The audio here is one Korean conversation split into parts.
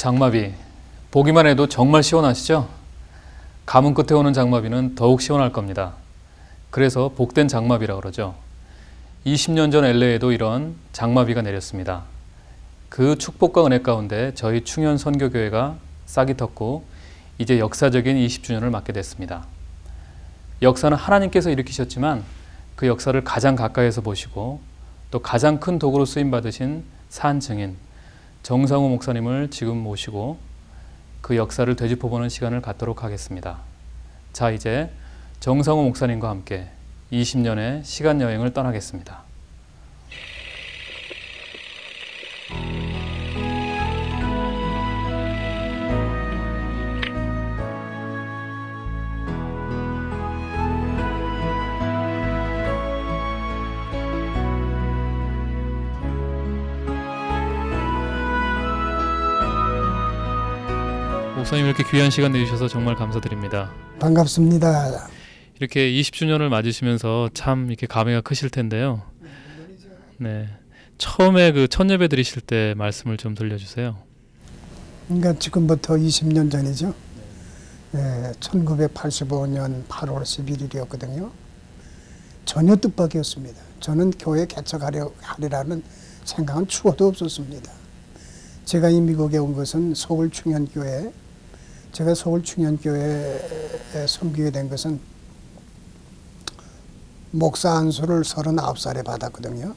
장마비, 보기만 해도 정말 시원하시죠? 가문 끝에 오는 장마비는 더욱 시원할 겁니다. 그래서 복된 장마비라 그러죠. 20년 전 LA에도 이런 장마비가 내렸습니다. 그 축복과 은혜 가운데 저희 충현 선교교회가 싹이 텄고 이제 역사적인 20주년을 맞게 됐습니다. 역사는 하나님께서 일으키셨지만 그 역사를 가장 가까이에서 보시고 또 가장 큰 도구로 쓰임받으신 산 증인 정상호 목사님을 지금 모시고 그 역사를 되짚어보는 시간을 갖도록 하겠습니다. 자, 이제 정상호 목사님과 함께 20년의 시간 여행을 떠나겠습니다. 목사님 이렇게 귀한 시간 내주셔서 정말 감사드립니다. 반갑습니다. 이렇게 20주년을 맞으시면서 참 이렇게 감회가 크실 텐데요. 네, 처음에 그 첫 예배 드리실 때 말씀을 좀 들려주세요. 그러니까 지금부터 20년 전이죠. 네, 1985년 8월 11일이었거든요. 전혀 뜻밖이었습니다. 저는 교회 개척하리라는 생각은 추워도 없었습니다. 제가 이 미국에 온 것은 서울 충현교회, 제가 서울 충현교회에 섬기게 된 것은 목사 안수를 39살에 받았거든요.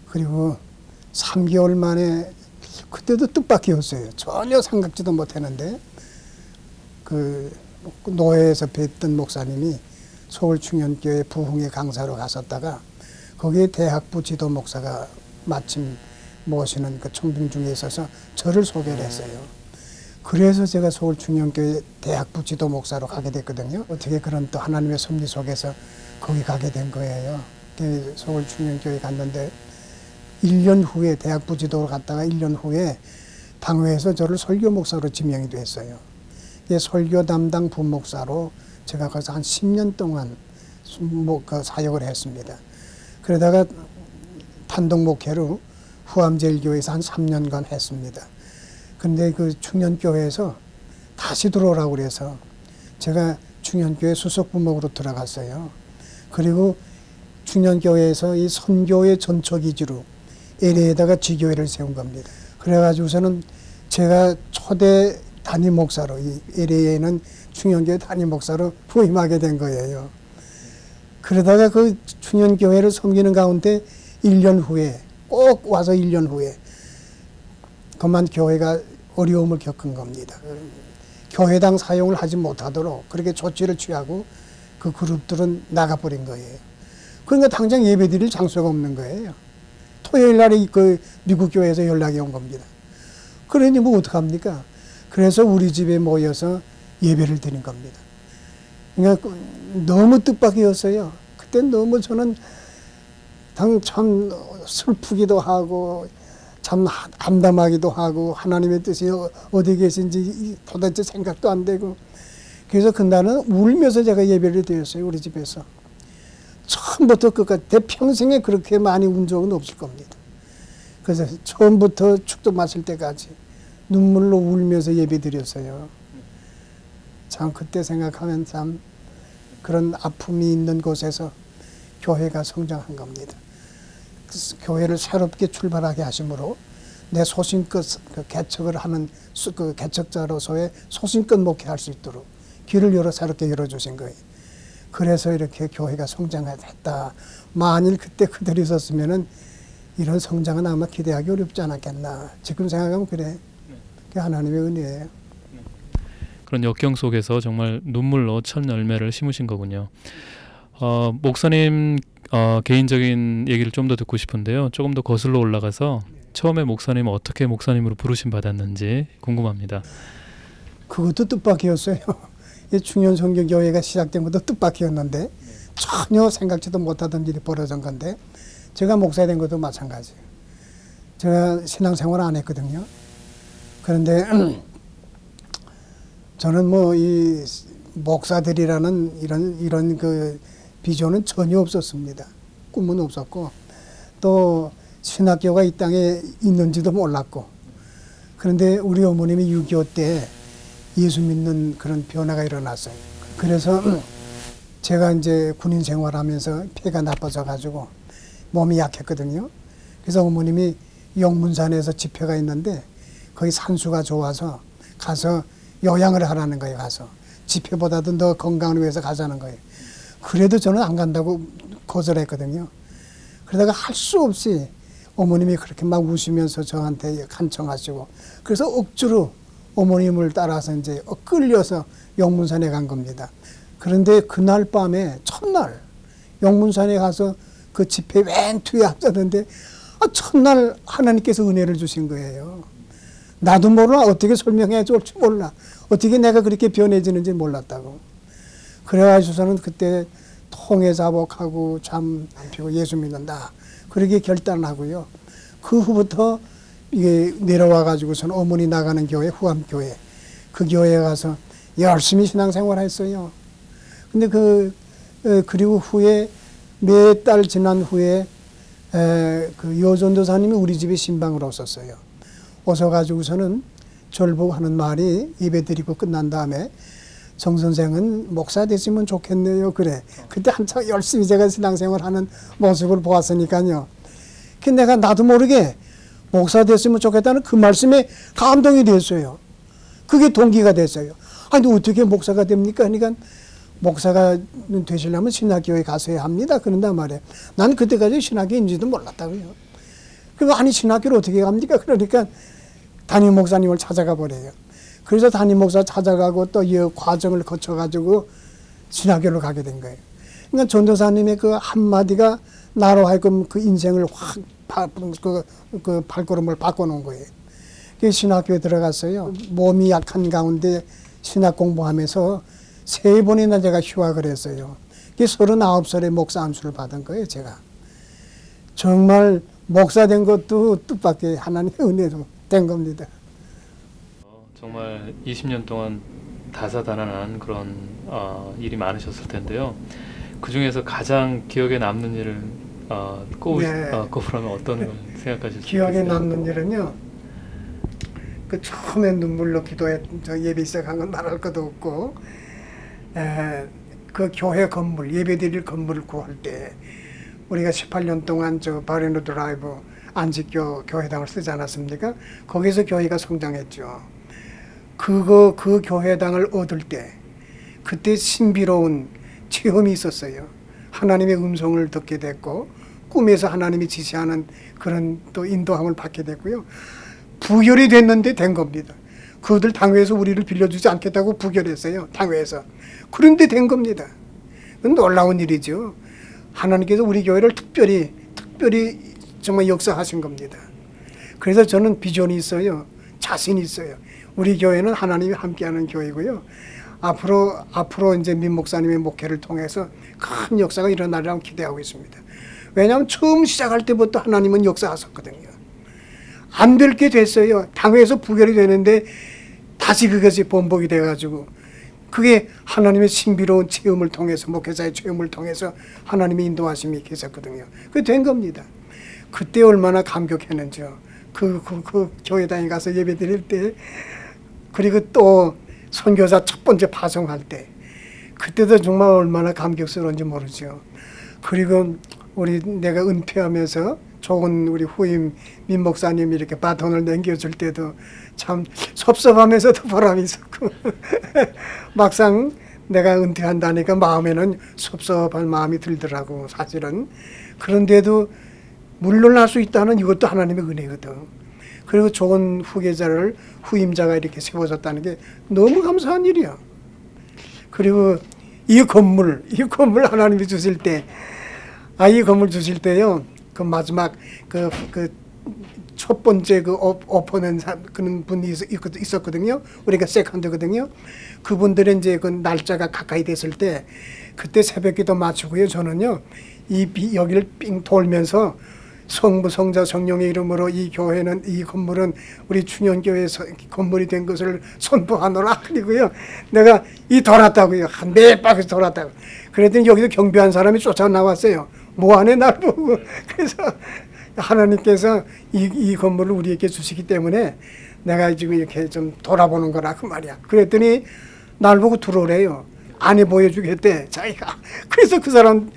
그리고 3개월 만에, 그때도 뜻밖이었어요. 전혀 생각지도 못했는데 그 노회에서 뵀던 목사님이 서울 충현교회 부흥회 강사로 갔었다가 거기에 대학부 지도 목사가 마침 모시는 그 청빙 중에 있어서 저를 소개를 했어요. 그래서 제가 서울 충현교회 대학부 지도 목사로 가게 됐거든요. 어떻게 그런 또 하나님의 섭리 속에서 거기 가게 된 거예요. 서울 충현교회 갔는데 1년 후에 대학부 지도로 갔다가 1년 후에 당회에서 저를 설교 목사로 지명이 됐어요. 설교 담당 부목사로 제가 거기서 한 10년 동안 사역을 했습니다. 그러다가 단독 목회로 후암제일교회에서 한 3년간 했습니다. 근데 그 충현교회에서 다시 들어오라고 그래서 제가 충현교회 수석부목으로 들어갔어요. 그리고 충현교회에서 이 선교의 전초기지로 LA에다가 지교회를 세운 겁니다. 그래가지고서는 제가 초대 담임 목사로, 이 LA에는 충현교회 담임 목사로 부임하게 된 거예요. 그러다가 그 충현교회를 섬기는 가운데 1년 후에, 꼭 와서 1년 후에 그만 교회가 어려움을 겪은 겁니다. 교회당 사용을 하지 못하도록 그렇게 조치를 취하고 그 그룹들은 나가버린 거예요. 그러니까 당장 예배드릴 장소가 없는 거예요. 토요일 날에 그 미국 교회에서 연락이 온 겁니다. 그러니 뭐 어떡합니까? 그래서 우리 집에 모여서 예배를 드린 겁니다. 그러니까 너무 뜻밖이었어요. 그때 너무 저는 참 슬프기도 하고 참 암담하기도 하고 하나님의 뜻이 어디 계신지 도대체 생각도 안 되고 그래서 그날은 울면서 제가 예배를 드렸어요. 우리 집에서. 처음부터 끝까지 평생에 그렇게 많이 운 적은 없을 겁니다. 그래서 처음부터 축도 마실 때까지 눈물로 울면서 예배 드렸어요. 참 그때 생각하면 참 그런 아픔이 있는 곳에서 교회가 성장한 겁니다. 교회를 새롭게 출발하게 하심으로 내 소신껏 그 개척을 하는 그 개척자로서의 소신껏 목회할 수 있도록 길을 새롭게 열어주신 거예요. 그래서 이렇게 교회가 성장했다. 만일 그때 그들이 있었으면은 이런 성장은 아마 기대하기 어렵지 않았겠나. 지금 생각하면 그래. 그게 하나님의 은혜예요. 그런 역경 속에서 정말 눈물로 첫 열매를 심으신 거군요. 목사님 개인적인 얘기를 좀 더 듣고 싶은데요. 조금 더 거슬러 올라가서 처음에 목사님은 어떻게 목사님으로 부르심 받았는지 궁금합니다. 그것도 뜻밖이었어요. 이 충현선교교회가 시작된 것도 뜻밖이었는데 전혀 생각지도 못하던 일이 벌어진 건데 제가 목사 된 것도 마찬가지예요. 제가 신앙생활 안 했거든요. 그런데 저는 뭐 이 목사들이라는 이런 그 비전은 전혀 없었습니다. 꿈은 없었고 또 신학교가 이 땅에 있는지도 몰랐고 그런데 우리 어머님이 6.25 때 예수 믿는 그런 변화가 일어났어요. 그래서 제가 이제 군인 생활하면서 폐가 나빠져 가지고 몸이 약했거든요. 그래서 어머님이 영문산에서 집회가 있는데 거기 산수가 좋아서 가서 요양을 하라는 거예요. 가서 집회보다도 더 건강을 위해서 가자는 거예요. 그래도 저는 안 간다고 거절했거든요. 그러다가 할 수 없이 어머님이 그렇게 막 우시면서 저한테 간청하시고 그래서 억지로 어머님을 따라서 이제 끌려서 영문산에 간 겁니다. 그런데 그날 밤에 첫날 영문산에 가서 그 집회 맨 뒤에 앉았는데 첫날 하나님께서 은혜를 주신 거예요. 나도 몰라 어떻게 설명해 줄지 몰라. 어떻게 내가 그렇게 변해지는지 몰랐다고. 그래가지고서는 그때 통해 자복하고 잠 안 피고 예수 믿는다. 그렇게 결단하고요. 그 후부터 이게 내려와 가지고서는 어머니 나가는 교회 후암교회 그 교회에 가서 열심히 신앙생활 했어요. 근데 그리고 후에 몇 달 지난 후에 그 요전도사님이 우리 집에 신방을 오셨어요. 오셔가지고서는 저를 보고 하는 말이 예배 드리고 끝난 다음에 정 선생은 목사 되시면 좋겠네요. 그래. 그때 한참 열심히 제가 신앙생활 하는 모습을 보았으니까요. 그 내가 나도 모르게 목사 됐으면 좋겠다는 그 말씀에 감동이 됐어요. 그게 동기가 됐어요. 아니 어떻게 목사가 됩니까? 그러니까 목사가 되시려면 신학교에 가서야 합니다. 그런단 말이에요. 난 그때까지 신학교인지도 몰랐다고요. 그리고 아니 신학교를 어떻게 갑니까? 그러니까 담임 목사님을 찾아가 버려요. 그래서 담임 목사 찾아가고 또 이 과정을 거쳐가지고 신학교를 가게 된 거예요. 그러니까 전도사님의 그 한마디가 나로 하여금 그 인생을 확 그 발걸음을 바꿔놓은 거예요. 그 신학교에 들어갔어요. 몸이 약한 가운데 신학 공부하면서 3번이나 제가 휴학을 했어요. 39살에 목사 안수를 받은 거예요, 제가. 정말 목사 된 것도 뜻밖의 하나님의 은혜로 된 겁니다. 정말 20년 동안 다사다난한 그런 일이 많으셨을 텐데요. 그 중에서 가장 기억에 남는 일을 꼽으라면 어떤 걸 생각하실 수 있어요? 기억에 남는 일은요. 그 처음에 눈물로 기도해 예배 시작한 건 말할 것도 없고 그 교회 건물 예배드릴 건물을 구할 때 우리가 18년 동안 저 바레노 드라이브 안식교 교회당을 쓰지 않았습니까? 거기서 교회가 성장했죠. 그 교회당을 얻을 때 그때 신비로운 체험이 있었어요. 하나님의 음성을 듣게 됐고 꿈에서 하나님이 지시하는 그런 또 인도함을 받게 됐고요. 부결이 됐는데 된 겁니다. 그들 당회에서 우리를 빌려주지 않겠다고 부결했어요. 당회에서. 그런데 된 겁니다. 그건 놀라운 일이죠. 하나님께서 우리 교회를 특별히 정말 역사하신 겁니다. 그래서 저는 비전이 있어요. 자신이 있어요. 우리 교회는 하나님이 함께하는 교회고요. 앞으로 이제 민 목사님의 목회를 통해서 큰 역사가 일어나리라고 기대하고 있습니다. 왜냐하면 처음 시작할 때부터 하나님은 역사하셨거든요. 안 될 게 됐어요. 당회에서 부결이 되는데 다시 그것이 번복이 돼가지고 그게 하나님의 신비로운 체험을 통해서 목회자의 체험을 통해서 하나님의 인도하심이 계셨거든요. 그게 된 겁니다. 그때 얼마나 감격했는지요. 그 교회당에 가서 예배 드릴 때 그리고 또 선교사 첫 번째 파송할 때 그때도 정말 얼마나 감격스러운지 모르죠. 그리고 내가 은퇴하면서 좋은 우리 후임 민 목사님이 이렇게 바톤을 넘겨줄 때도 참 섭섭하면서도 보람이 있었고 막상 내가 은퇴한다니까 마음에는 섭섭한 마음이 들더라고 사실은. 그런데도 물러날 수 있다는 이것도 하나님의 은혜거든. 그리고 좋은 후임자가 이렇게 세워졌다는 게 너무 감사한 일이야. 그리고 이 건물 하나님이 주실 때, 이 건물 주실 때요, 그 마지막 첫 번째 오퍼는 그런 분이 있었거든요. 우리가 세컨드거든요. 그분들은 이제 그 날짜가 가까이 됐을 때, 그때 새벽기도 마치고요. 저는요, 여기를 삥 돌면서 성부, 성자, 성령의 이름으로 이 건물은 우리 충현교회 건물이 된 것을 선포하노라. 그리고요, 내가 돌았다고요. 한 몇 바퀴 돌았다고. 그랬더니 여기서 경비한 사람이 쫓아 나왔어요. 뭐하네 날 보고. 그래서 하나님께서 이 건물을 우리에게 주시기 때문에 내가 지금 이렇게 좀 돌아보는 거라 그 말이야. 그랬더니 날 보고 들어오래요. 아내 보여주겠대 자기가. 그래서 그 사람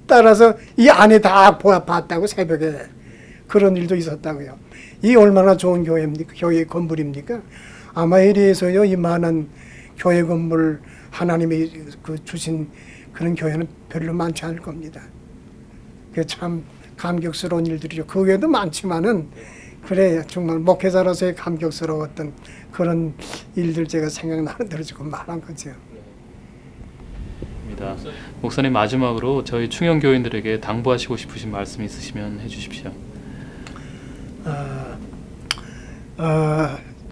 따라서 이 아내 다 봤다고 새벽에. 그런 일도 있었다고요. 이 얼마나 좋은 교회입니까? 교회 건물입니까? 아마 LA에서요 이 많은 교회 건물 하나님이 그 주신 그런 교회는 별로 많지 않을 겁니다. 그 참 감격스러운 일들이죠. 그 외에도 많지만은 그래 정말 목회자로서의 감격스러웠던 그런 일들 제가 생각나는 대로 지금 말한 거죠. 목사님 마지막으로 저희 충영 교인들에게 당부하시고 싶으신 말씀 있으시면 해주십시오.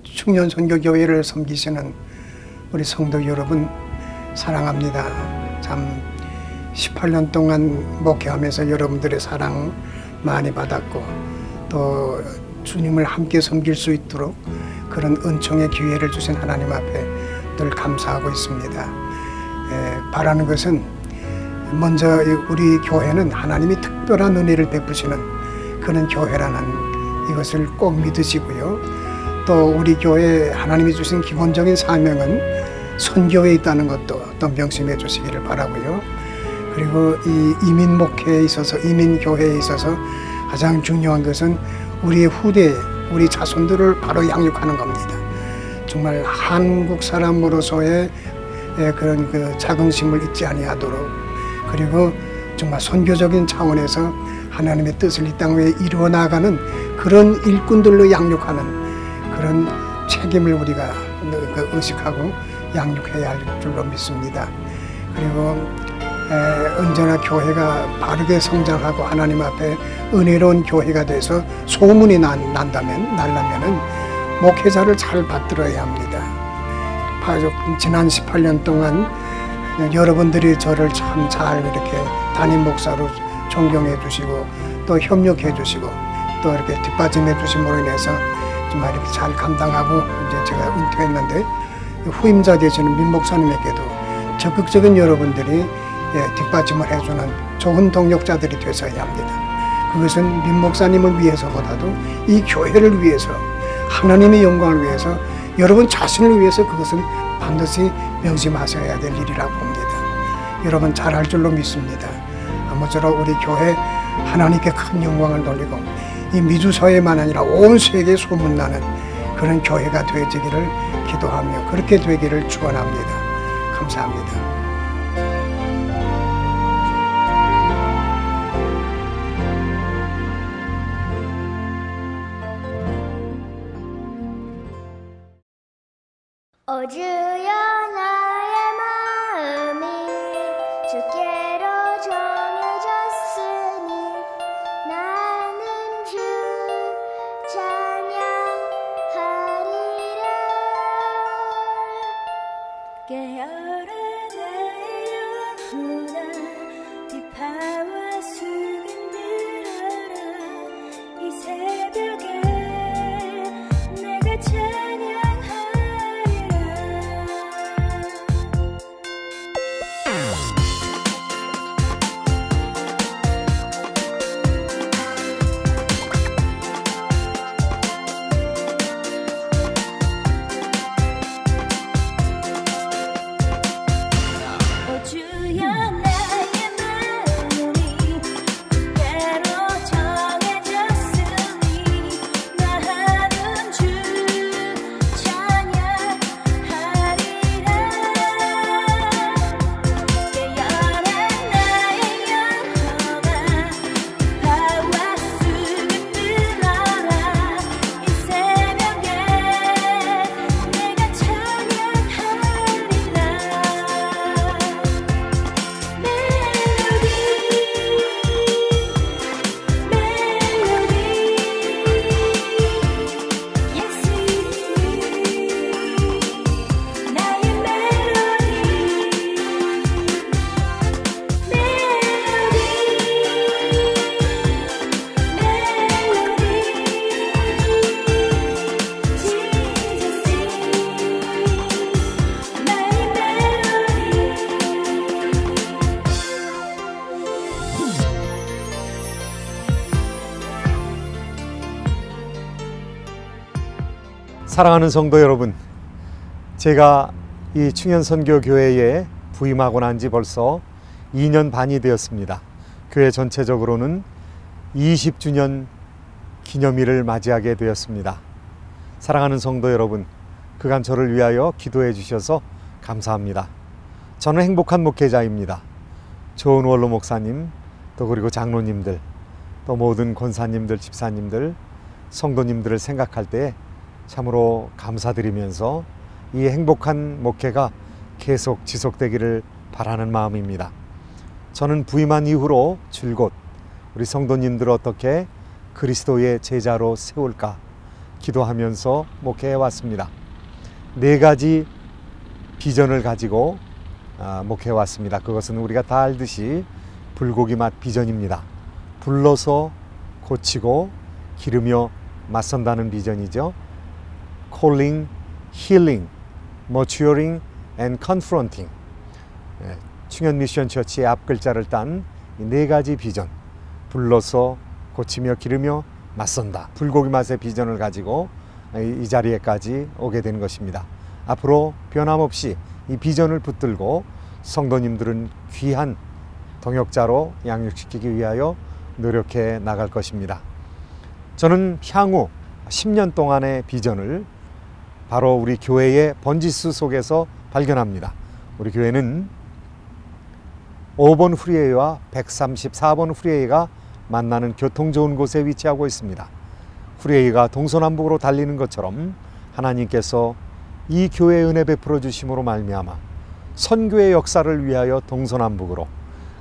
충년 선교교회를 섬기시는 우리 성도 여러분 사랑합니다. 참 18년 동안 목회하면서 여러분들의 사랑 많이 받았고 또 주님을 함께 섬길 수 있도록 그런 은총의 기회를 주신 하나님 앞에 늘 감사하고 있습니다. 바라는 것은 먼저 우리 교회는 하나님이 특별한 은혜를 베푸시는 그런 교회라는 이것을 꼭 믿으시고요. 또 우리 교회 하나님이 주신 기본적인 사명은 선교에 있다는 것도 또 명심해 주시기를 바라고요. 그리고 이 이민 목회에 있어서 이민 교회에 있어서 가장 중요한 것은 우리의 후대, 우리 자손들을 바로 양육하는 겁니다. 정말 한국 사람으로서의 그런 그 자긍심을 잊지 아니하도록 그리고 정말 선교적인 차원에서 하나님의 뜻을 이 땅 위에 이루어 나가는 그런 일꾼들로 양육하는 그런 책임을 우리가 의식하고 양육해야 할 줄로 믿습니다. 그리고 언제나 교회가 바르게 성장하고 하나님 앞에 은혜로운 교회가 돼서 소문이 나려면은 목회자를 잘 받들어야 합니다. 지난 18년 동안 여러분들이 저를 참 잘 이렇게 담임 목사로 존경해 주시고 또 협력해 주시고 또 이렇게 뒷받침해 주심으로 인해서 정말 이렇게 잘 감당하고 이제 제가 은퇴했는데 후임자 되시는 민 목사님에게도 적극적인 여러분들이 뒷받침을 해주는 좋은 동력자들이 되셔야 합니다. 그것은 민 목사님을 위해서보다도 이 교회를 위해서 하나님의 영광을 위해서 여러분 자신을 위해서 그것은 반드시 명심하셔야 될 일이라고 봅니다. 여러분 잘할 줄로 믿습니다. 아무쪼록 우리 교회 하나님께 큰 영광을 돌리고 이 미주서에만 아니라 온 세계에 소문나는 그런 교회가 되어지기를 기도하며 그렇게 되기를 축원합니다. 감사합니다. 주여 나의 마음이 주께로 정해졌으니 나는 주 찬양하리라. 깨어라 나의 영혼아 비파와 수금 들어라. 이 새벽에 내가 찬양하리라. 사랑하는 성도 여러분, 제가 이 충현선교교회에 부임하고 난 지 벌써 2년 반이 되었습니다. 교회 전체적으로는 20주년 기념일을 맞이하게 되었습니다. 사랑하는 성도 여러분, 그간 저를 위하여 기도해 주셔서 감사합니다. 저는 행복한 목회자입니다. 좋은 원로 목사님, 또 그리고 장로님들, 또 모든 권사님들, 집사님들, 성도님들을 생각할 때 참으로 감사드리면서 이 행복한 목회가 계속 지속되기를 바라는 마음입니다. 저는 부임한 이후로 줄곧 우리 성도님들을 어떻게 그리스도의 제자로 세울까 기도하면서 목회해 왔습니다. 4가지 비전을 가지고 목회해 왔습니다. 그것은 우리가 다 알듯이 불고기 맛 비전입니다. 불러서 고치고 기르며 맞선다는 비전이죠. Calling, Healing, Maturing and Confronting. 충현 미션 처치의 앞글자를 딴 이 4가지 비전. 불러서 고치며 기르며 맞선다. 불고기 맛의 비전을 가지고 이 자리에까지 오게 된 것입니다. 앞으로 변함없이 이 비전을 붙들고 성도님들은 귀한 동역자로 양육시키기 위하여 노력해 나갈 것입니다. 저는 향후 10년 동안의 비전을 바로 우리 교회의 번지수 속에서 발견합니다. 우리 교회는 5번 프리웨이와 134번 프리웨이가 만나는 교통 좋은 곳에 위치하고 있습니다. 프리웨이가 동서남북으로 달리는 것처럼 하나님께서 이 교회에 은혜 베풀어 주심으로 말미암아 선교의 역사를 위하여 동서남북으로,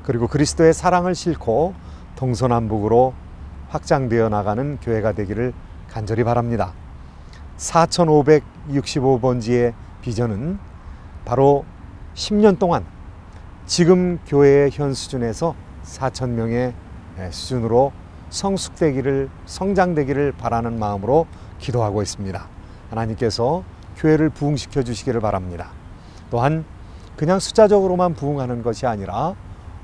그리고 그리스도의 사랑을 싣고 동서남북으로 확장되어 나가는 교회가 되기를 간절히 바랍니다. 4565번지의 비전은 바로 10년 동안 지금 교회의 현 수준에서 4,000명의 수준으로 성장되기를 바라는 마음으로 기도하고 있습니다. 하나님께서 교회를 부흥시켜 주시기를 바랍니다. 또한 그냥 숫자적으로만 부흥하는 것이 아니라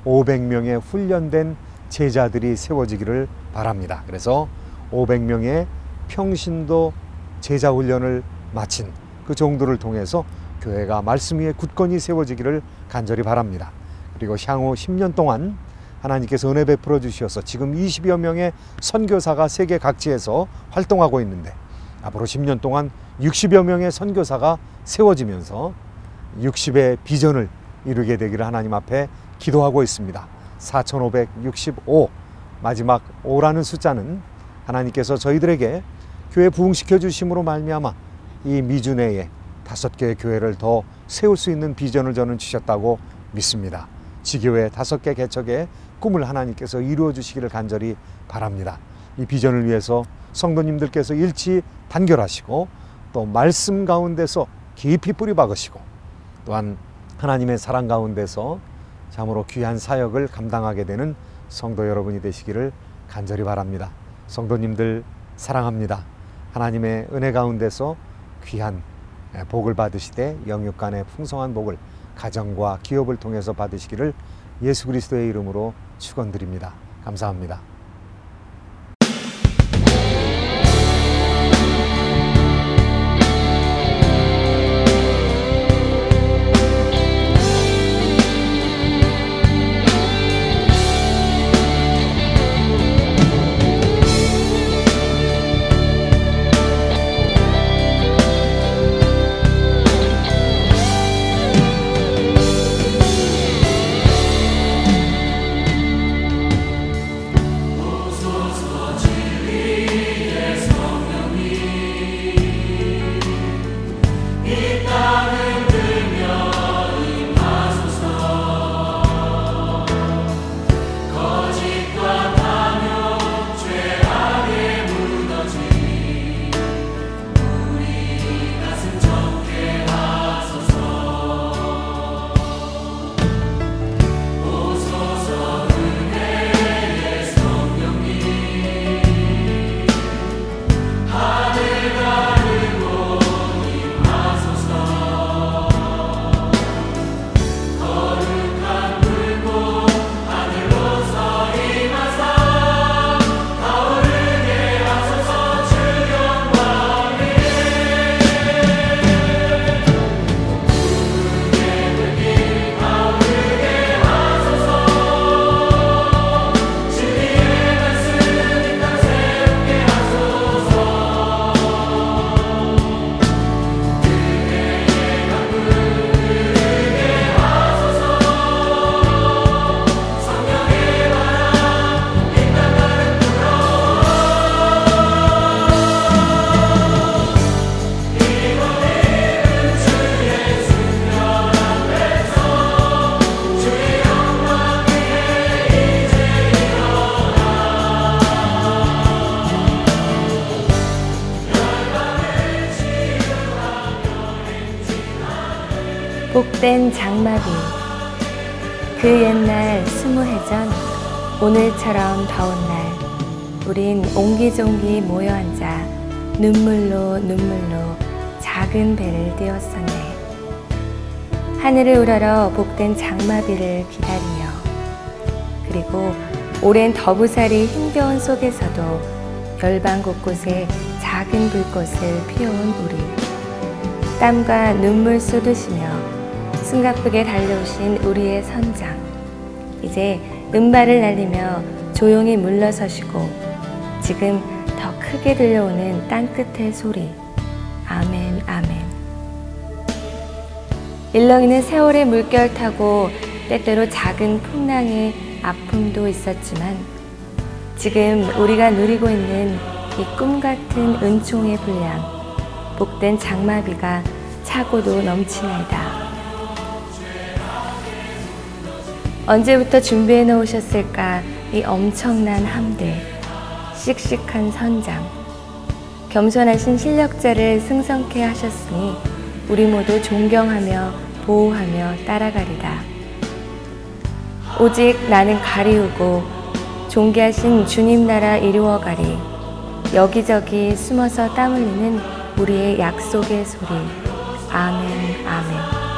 500명의 훈련된 제자들이 세워지기를 바랍니다. 그래서 500명의 평신도 제자 훈련을 마친 그 종들을 통해서 교회가 말씀 위에 굳건히 세워지기를 간절히 바랍니다. 그리고 향후 10년 동안 하나님께서 은혜 베풀어 주셔서 지금 20여 명의 선교사가 세계 각지에서 활동하고 있는데 앞으로 10년 동안 60여 명의 선교사가 세워지면서 60의 비전을 이루게 되기를 하나님 앞에 기도하고 있습니다. 4565, 마지막 5라는 숫자는 하나님께서 저희들에게 교회 부흥시켜 주심으로 말미암아 이 미주내에 5개의 교회를 더 세울 수 있는 비전을 저는 주셨다고 믿습니다. 지교회 5개 개척의 꿈을 하나님께서 이루어 주시기를 간절히 바랍니다. 이 비전을 위해서 성도님들께서 일치 단결하시고 또 말씀 가운데서 깊이 뿌리 박으시고 또한 하나님의 사랑 가운데서 참으로 귀한 사역을 감당하게 되는 성도 여러분이 되시기를 간절히 바랍니다. 성도님들 사랑합니다. 하나님의 은혜 가운데서 귀한 복을 받으시되 영육간의 풍성한 복을 가정과 기업을 통해서 받으시기를 예수 그리스도의 이름으로 축원드립니다. 감사합니다. 복된 장마비. 그 옛날 20해 전 오늘처럼 더운 날 우린 옹기종기 모여 앉아 눈물로 작은 배를 띄웠었네. 하늘을 우러러 복된 장마비를 기다리며, 그리고 오랜 더부살이 힘겨운 속에서도 열방 곳곳에 작은 불꽃을 피워온 우리. 땀과 눈물 쏟으시며 숨가쁘게 달려오신 우리의 선장. 이제 음발을 날리며 조용히 물러서시고 지금 더 크게 들려오는 땅끝의 소리. 아멘, 아멘. 일렁이는 세월의 물결 타고 때때로 작은 풍랑의 아픔도 있었지만 지금 우리가 누리고 있는 이 꿈같은 은총의 분량, 복된 장마비가 차고도 넘치나이다. 언제부터 준비해 놓으셨을까 이 엄청난 함대, 씩씩한 선장. 겸손하신 실력자를 승성케 하셨으니 우리 모두 존경하며 보호하며 따라가리다. 오직 나는 가리우고 존귀하신 주님 나라 이루어가리. 여기저기 숨어서 땀 흘리는 우리의 약속의 소리. 아멘, 아멘.